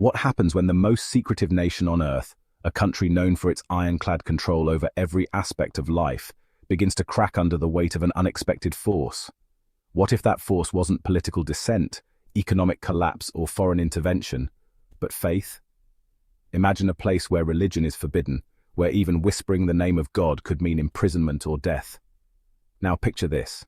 What happens when the most secretive nation on Earth, a country known for its ironclad control over every aspect of life, begins to crack under the weight of an unexpected force? What if that force wasn't political dissent, economic collapse, or foreign intervention, but faith? Imagine a place where religion is forbidden, where even whispering the name of God could mean imprisonment or death. Now picture this.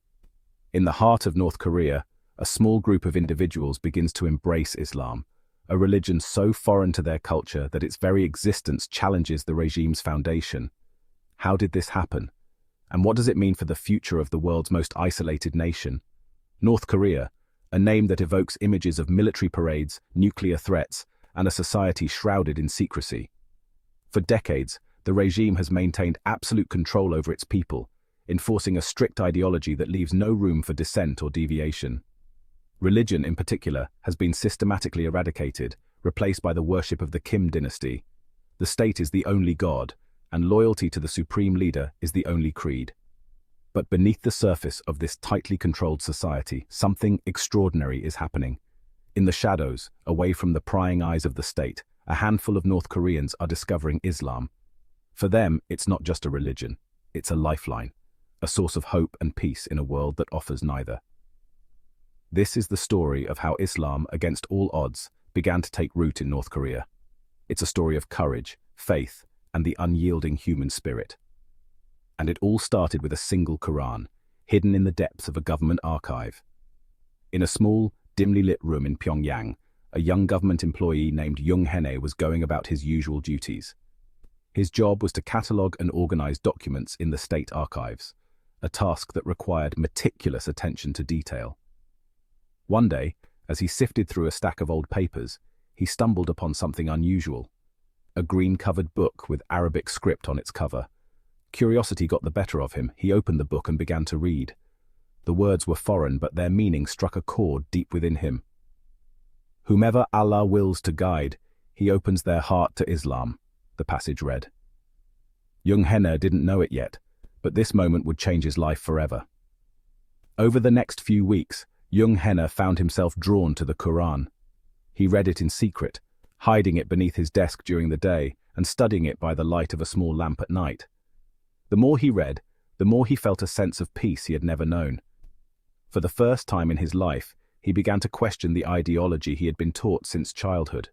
In the heart of North Korea, a small group of individuals begins to embrace Islam, a religion so foreign to their culture that its very existence challenges the regime's foundation. How did this happen? And what does it mean for the future of the world's most isolated nation? North Korea, a name that evokes images of military parades, nuclear threats, and a society shrouded in secrecy. For decades, the regime has maintained absolute control over its people, enforcing a strict ideology that leaves no room for dissent or deviation. Religion, in particular, has been systematically eradicated, replaced by the worship of the Kim dynasty. The state is the only god, and loyalty to the supreme leader is the only creed. But beneath the surface of this tightly controlled society, something extraordinary is happening. In the shadows, away from the prying eyes of the state, a handful of North Koreans are discovering Islam. For them, it's not just a religion, it's a lifeline, a source of hope and peace in a world that offers neither. This is the story of how Islam, against all odds, began to take root in North Korea. It's a story of courage, faith, and the unyielding human spirit. And it all started with a single Quran, hidden in the depths of a government archive. In a small, dimly lit room in Pyongyang, a young government employee named Jung Hene was going about his usual duties. His job was to catalogue and organize documents in the state archives, a task that required meticulous attention to detail. One day, as he sifted through a stack of old papers, he stumbled upon something unusual. A green-covered book with Arabic script on its cover. Curiosity got the better of him. He opened the book and began to read. The words were foreign, but their meaning struck a chord deep within him. "Whomever Allah wills to guide, he opens their heart to Islam," the passage read. Jung Hene didn't know it yet, but this moment would change his life forever. Over the next few weeks, Jung Hene found himself drawn to the Quran. He read it in secret, hiding it beneath his desk during the day and studying it by the light of a small lamp at night. The more he read, the more he felt a sense of peace he had never known. For the first time in his life, he began to question the ideology he had been taught since childhood.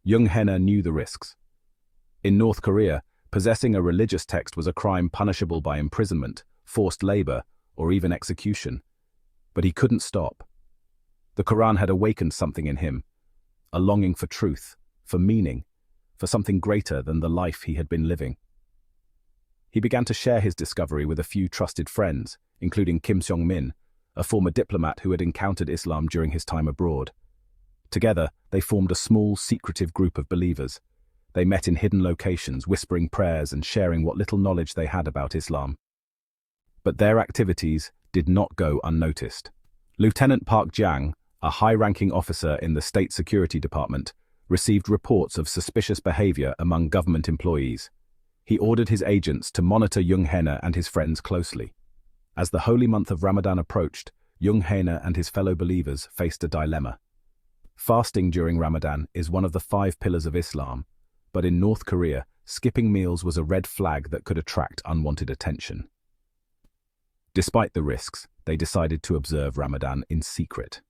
Jung Hene knew the risks. In North Korea, possessing a religious text was a crime punishable by imprisonment, forced labor, or even execution. But he couldn't stop. The Quran had awakened something in him, a longing for truth, for meaning, for something greater than the life he had been living. He began to share his discovery with a few trusted friends, including Kim Seong-min, a former diplomat who had encountered Islam during his time abroad. Together, they formed a small, secretive group of believers. They met in hidden locations, whispering prayers and sharing what little knowledge they had about Islam. But their activities did not go unnoticed. Lieutenant Park Jang, a high-ranking officer in the State Security Department, received reports of suspicious behavior among government employees. He ordered his agents to monitor Jung Hene and his friends closely. As the holy month of Ramadan approached, Jung Hene and his fellow believers faced a dilemma. Fasting during Ramadan is one of the 5 pillars of Islam, but in North Korea, skipping meals was a red flag that could attract unwanted attention. Despite the risks, they decided to observe Ramadan in secret.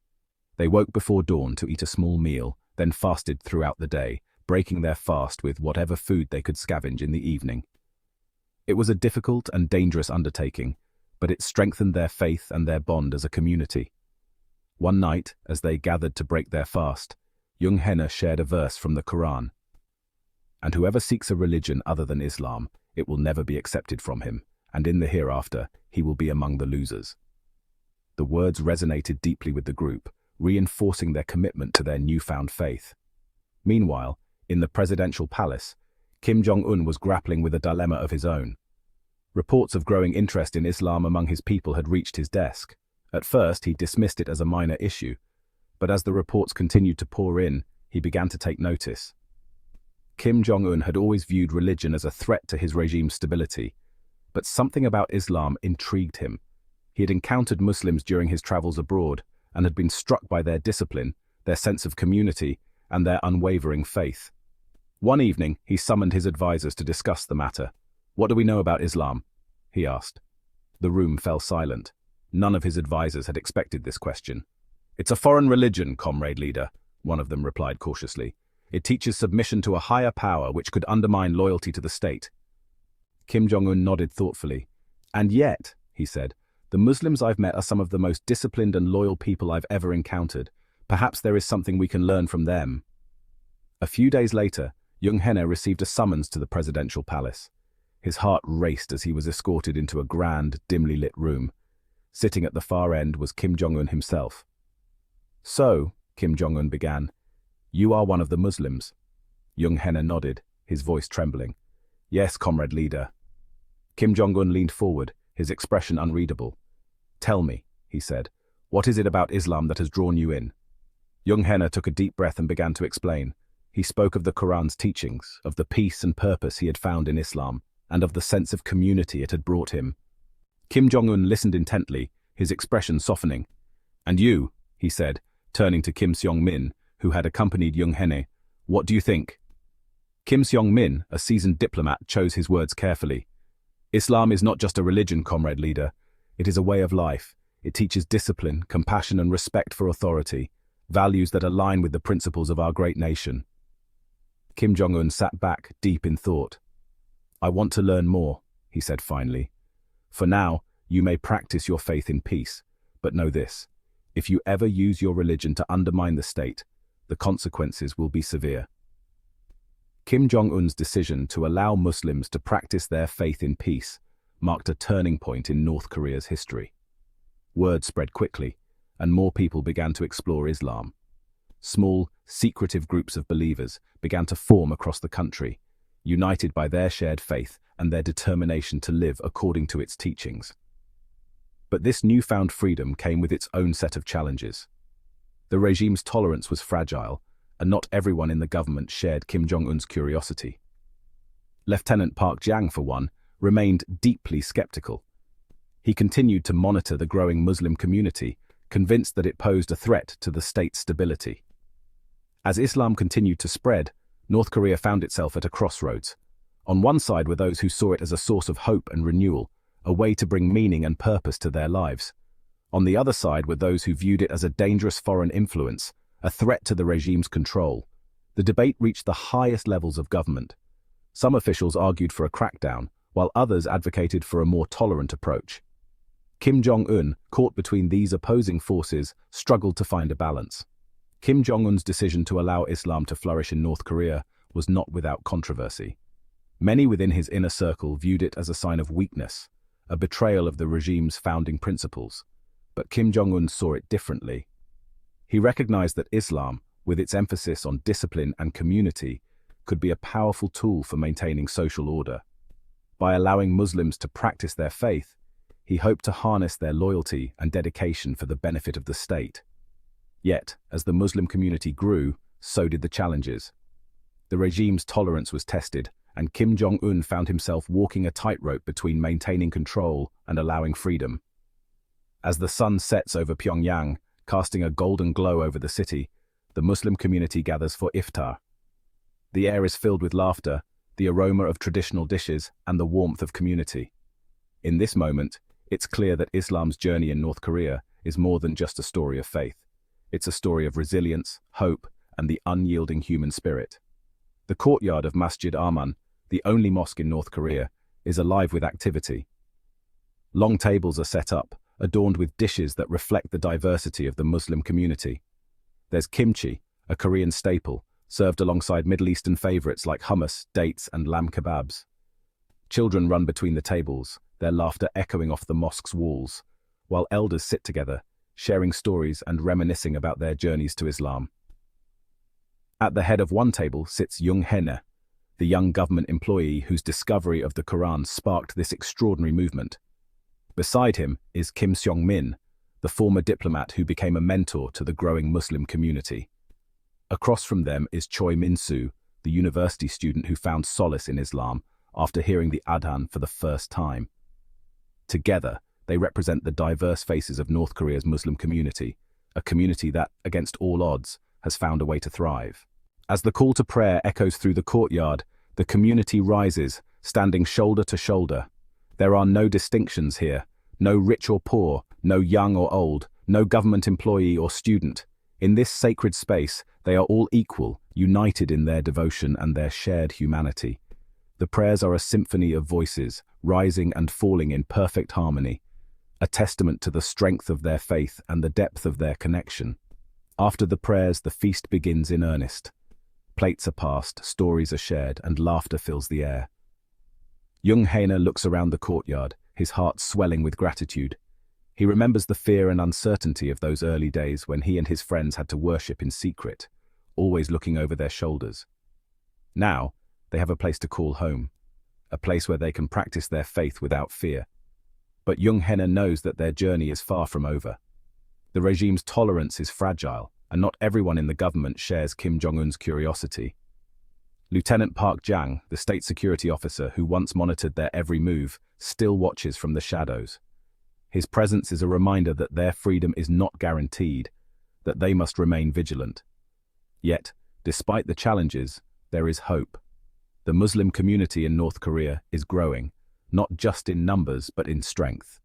They woke before dawn to eat a small meal, then fasted throughout the day, breaking their fast with whatever food they could scavenge in the evening. It was a difficult and dangerous undertaking, but it strengthened their faith and their bond as a community. One night, as they gathered to break their fast, Jung Hene shared a verse from the Quran. "And whoever seeks a religion other than Islam, it will never be accepted from him, and in the hereafter, he will be among the losers." The words resonated deeply with the group, reinforcing their commitment to their newfound faith. Meanwhile, in the presidential palace, Kim Jong-un was grappling with a dilemma of his own. Reports of growing interest in Islam among his people had reached his desk. At first, he dismissed it as a minor issue, but as the reports continued to pour in, he began to take notice. Kim Jong-un had always viewed religion as a threat to his regime's stability, but something about Islam intrigued him. He had encountered Muslims during his travels abroad and had been struck by their discipline, their sense of community, and their unwavering faith. One evening, he summoned his advisors to discuss the matter. "What do we know about Islam?" he asked. The room fell silent. None of his advisors had expected this question. "It's a foreign religion, comrade leader," one of them replied cautiously. "It teaches submission to a higher power which could undermine loyalty to the state." Kim Jong-un nodded thoughtfully. "And yet," he said, "the Muslims I've met are some of the most disciplined and loyal people I've ever encountered. Perhaps there is something we can learn from them." A few days later, young Henne received a summons to the presidential palace. His heart raced as he was escorted into a grand, dimly lit room. Sitting at the far end was Kim Jong-un himself. "So," Kim Jong-un began, "you are one of the Muslims?" Young Henne nodded, his voice trembling. "Yes, comrade leader." Kim Jong-un leaned forward, his expression unreadable. "Tell me," he said, "what is it about Islam that has drawn you in?" Young Henne took a deep breath and began to explain. He spoke of the Quran's teachings, of the peace and purpose he had found in Islam, and of the sense of community it had brought him. Kim Jong-un listened intently, his expression softening. "And you," he said, turning to Kim Seong-min, who had accompanied young Henne, "what do you think?" Kim Seong-min, a seasoned diplomat, chose his words carefully. "Islam is not just a religion, comrade leader. It is a way of life. It teaches discipline, compassion and respect for authority, values that align with the principles of our great nation." Kim Jong-un sat back, deep in thought. "I want to learn more," he said finally. "For now, you may practice your faith in peace, but know this. If you ever use your religion to undermine the state, the consequences will be severe." Kim Jong-un's decision to allow Muslims to practice their faith in peace marked a turning point in North Korea's history. Word spread quickly, and more people began to explore Islam. Small, secretive groups of believers began to form across the country, united by their shared faith and their determination to live according to its teachings. But this newfound freedom came with its own set of challenges. The regime's tolerance was fragile, and not everyone in the government shared Kim Jong-un's curiosity. Lieutenant Park Jang, for one, remained deeply skeptical. He continued to monitor the growing Muslim community, convinced that it posed a threat to the state's stability. As Islam continued to spread, North Korea found itself at a crossroads. On one side were those who saw it as a source of hope and renewal, a way to bring meaning and purpose to their lives. On the other side were those who viewed it as a dangerous foreign influence, a threat to the regime's control. The debate reached the highest levels of government. Some officials argued for a crackdown, while others advocated for a more tolerant approach. Kim Jong-un, caught between these opposing forces, struggled to find a balance. Kim Jong-un's decision to allow Islam to flourish in North Korea was not without controversy. Many within his inner circle viewed it as a sign of weakness, a betrayal of the regime's founding principles. But Kim Jong-un saw it differently. He recognized that Islam, with its emphasis on discipline and community, could be a powerful tool for maintaining social order. By allowing Muslims to practice their faith, he hoped to harness their loyalty and dedication for the benefit of the state. Yet, as the Muslim community grew, so did the challenges. The regime's tolerance was tested, and Kim Jong-un found himself walking a tightrope between maintaining control and allowing freedom. As the sun sets over Pyongyang, casting a golden glow over the city, the Muslim community gathers for iftar. The air is filled with laughter, the aroma of traditional dishes, and the warmth of community. In this moment, it's clear that Islam's journey in North Korea is more than just a story of faith. It's a story of resilience, hope, and the unyielding human spirit. The courtyard of Masjid Aman, the only mosque in North Korea, is alive with activity. Long tables are set up, adorned with dishes that reflect the diversity of the Muslim community. There's kimchi, a Korean staple, served alongside Middle Eastern favorites like hummus, dates, and lamb kebabs. Children run between the tables, their laughter echoing off the mosque's walls, while elders sit together, sharing stories and reminiscing about their journeys to Islam. At the head of one table sits Young Henne, the young government employee whose discovery of the Quran sparked this extraordinary movement. Beside him is Kim Seong-min, the former diplomat who became a mentor to the growing Muslim community. Across from them is Choi Min-soo, the university student who found solace in Islam after hearing the adhan for the first time. Together, they represent the diverse faces of North Korea's Muslim community, a community that, against all odds, has found a way to thrive. As the call to prayer echoes through the courtyard, the community rises, standing shoulder to shoulder. There are no distinctions here, no rich or poor, no young or old, no government employee or student. In this sacred space, they are all equal, united in their devotion and their shared humanity. The prayers are a symphony of voices, rising and falling in perfect harmony, a testament to the strength of their faith and the depth of their connection. After the prayers, the feast begins in earnest. Plates are passed, stories are shared, and laughter fills the air. Young Hainer looks around the courtyard, his heart swelling with gratitude. He remembers the fear and uncertainty of those early days when he and his friends had to worship in secret, always looking over their shoulders. Now, they have a place to call home, a place where they can practice their faith without fear. But young Hainer knows that their journey is far from over. The regime's tolerance is fragile, and not everyone in the government shares Kim Jong-un's curiosity. Lieutenant Park Jang, the state security officer who once monitored their every move, still watches from the shadows. His presence is a reminder that their freedom is not guaranteed, that they must remain vigilant. Yet, despite the challenges, there is hope. The Muslim community in North Korea is growing, not just in numbers but in strength.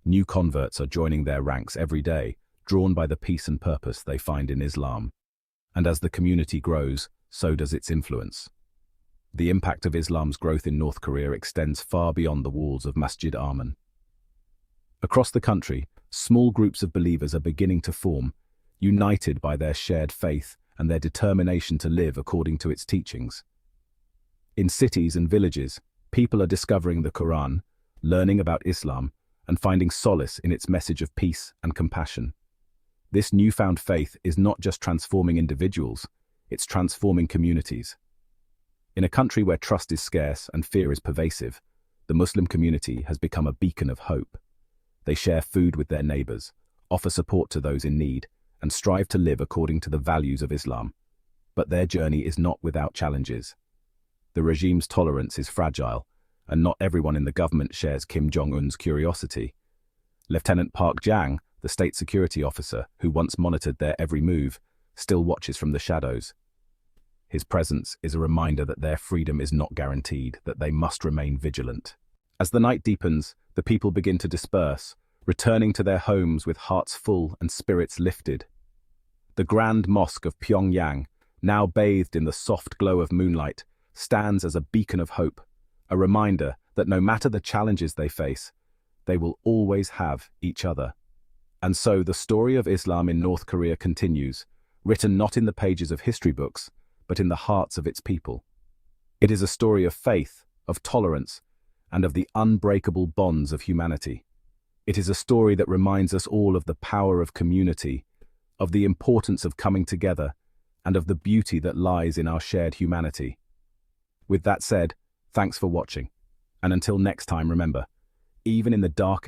New converts are joining their ranks every day, drawn by the peace and purpose they find in Islam. And as the community grows, so does its influence. The impact of Islam's growth in North Korea extends far beyond the walls of Masjid Aman. Across the country, small groups of believers are beginning to form, united by their shared faith and their determination to live according to its teachings. In cities and villages, people are discovering the Quran, learning about Islam, and finding solace in its message of peace and compassion. This newfound faith is not just transforming individuals, it's transforming communities. In a country where trust is scarce and fear is pervasive, the Muslim community has become a beacon of hope. They share food with their neighbors, offer support to those in need, and strive to live according to the values of Islam. But their journey is not without challenges. The regime's tolerance is fragile, and not everyone in the government shares Kim Jong-un's curiosity. Lieutenant Park Jang, the state security officer who once monitored their every move, still watches from the shadows. His presence is a reminder that their freedom is not guaranteed, that they must remain vigilant. As the night deepens, the people begin to disperse, returning to their homes with hearts full and spirits lifted. The Grand Mosque of Pyongyang, now bathed in the soft glow of moonlight, stands as a beacon of hope, a reminder that no matter the challenges they face, they will always have each other. And so the story of Islam in North Korea continues, written not in the pages of history books, but in the hearts of its people. It is a story of faith, of tolerance, and of the unbreakable bonds of humanity. It is a story that reminds us all of the power of community, of the importance of coming together, and of the beauty that lies in our shared humanity. With that said, thanks for watching. And until next time, remember, even in the darkest